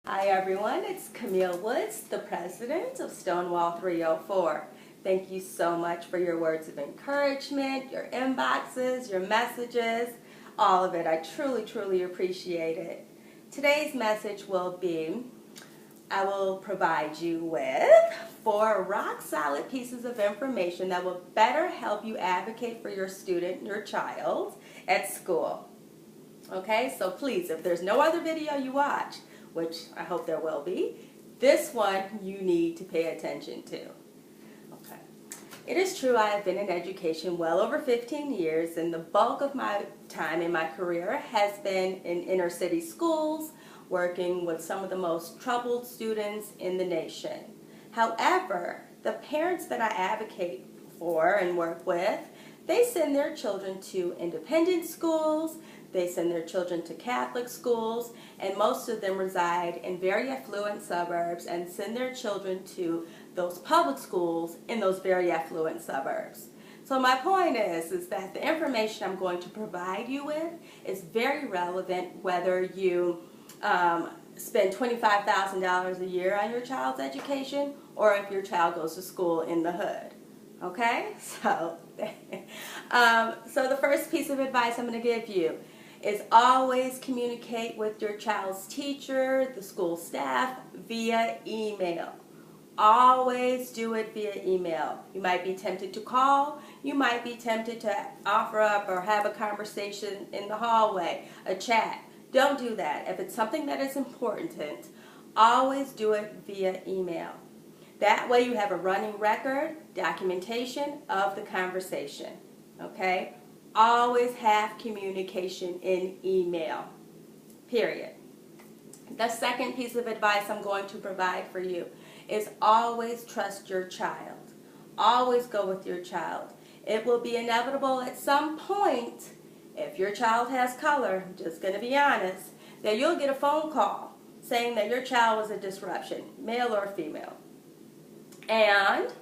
Hi everyone, it's Camille Woods, the president of Stonewall 304. Thank you so much for your words of encouragement, your inboxes, your messages, all of it. I truly appreciate it. Today's message will be, I will provide you with 4 rock-solid pieces of information that will better help you advocate for your student, your child, at school. Okay, so please, if there's no other video you watch, which I hope there will be, this one you need to pay attention to. Okay. It is true I have been in education well over 15 years, and the bulk of my time in my career has been in inner city schools, working with some of the most troubled students in the nation. However, the parents that I advocate for and work with, they send their children to independent schools, they send their children to Catholic schools, and most of them reside in very affluent suburbs and send their children to those public schools in those very affluent suburbs. So my point is that the information I'm going to provide you with is very relevant whether you spend $25,000 a year on your child's education or if your child goes to school in the hood. Okay? So, so the first piece of advice I'm going to give you is always communicate with your child's teacher, the school staff, via email. Always do it via email. You might be tempted to call. You might be tempted to offer up or have a conversation in the hallway, a chat. Don't do that. If it's something that is important, always do it via email. That way you have a running record, documentation of the conversation. Okay? Always have communication in email. Period. The second piece of advice I'm going to provide for you is always trust your child. Always go with your child. It will be inevitable at some point, if your child has color, I'm just going to be honest, that you'll get a phone call saying that your child was a disruption, male or female. And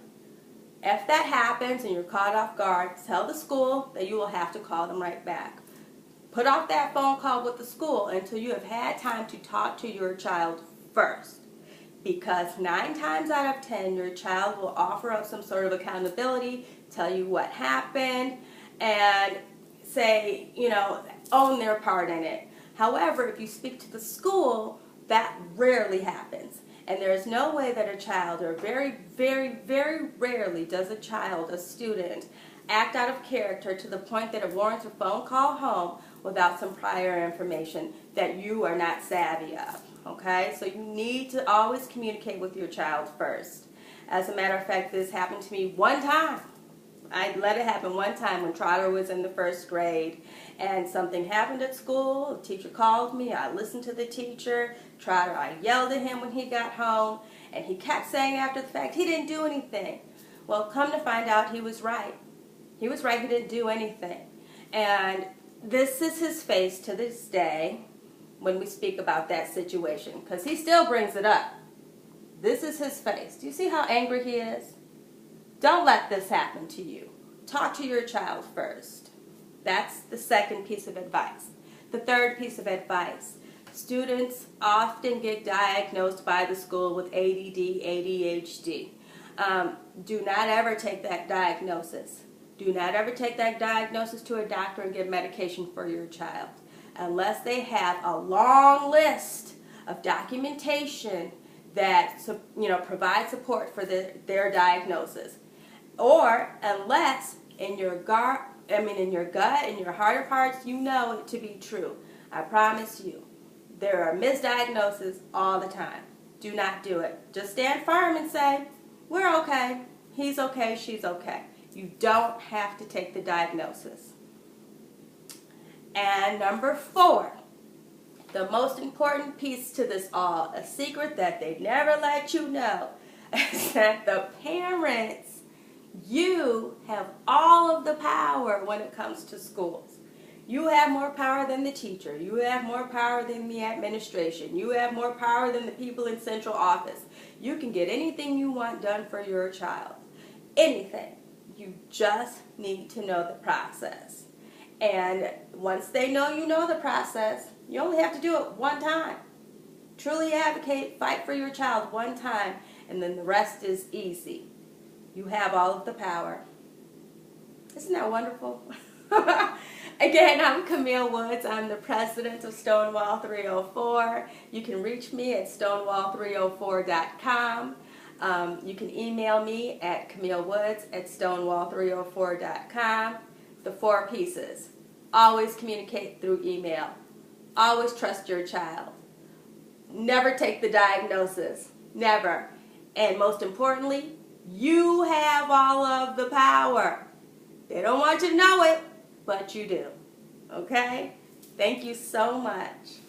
if that happens and you're caught off guard, tell the school that you will have to call them right back. Put off that phone call with the school until you have had time to talk to your child first. Because 9 times out of 10, your child will offer up some sort of accountability, tell you what happened, and say, own their part in it. However, if you speak to the school, that rarely happens. And there is no way that a child, or very rarely does a student, act out of character to the point that it warrants a phone call home without some prior information that you are not savvy of. Okay? So you need to always communicate with your child first. As a matter of fact, this happened to me one time. I let it happen one time when Trotter was in the 1st grade, and something happened at school. The teacher called me. I listened to the teacher. Trotter, I yelled at him when he got home, and he kept saying after the fact he didn't do anything. Well, come to find out, he was right. He was right. He didn't do anything. And this is his face to this day when we speak about that situation, because he still brings it up. This is his face. Do you see how angry he is? Don't let this happen to you. Talk to your child first. That's the second piece of advice. The third piece of advice. Students often get diagnosed by the school with ADD, ADHD. Do not ever take that diagnosis. Do not ever take that diagnosis to a doctor and get medication for your child unless they have a long list of documentation that provides support for their diagnosis. Or unless in your gut, in your heart of hearts, you know it to be true. I promise you, there are misdiagnoses all the time. Do not do it. Just stand firm and say, we're okay, he's okay, she's okay. You don't have to take the diagnosis. And number 4, the most important piece to this all, a secret that they never let you know, is that the parents, you have all of the power when it comes to schools. You have more power than the teacher. You have more power than the administration. You have more power than the people in central office. You can get anything you want done for your child. Anything. You just need to know the process. And once they know you know the process, you only have to do it one time. Truly advocate, fight for your child one time, and then the rest is easy. You have all of the power. Isn't that wonderful? Again, I'm Camille Woods. I'm the president of Stonewall 304. You can reach me at stonewall304.com. You can email me at camillewoods@stonewall304.com. The 4 pieces. Always communicate through email. Always trust your child. Never take the diagnosis. Never. And most importantly, you have all of the power. They don't want you to know it, but you do. Okay? Thank you so much.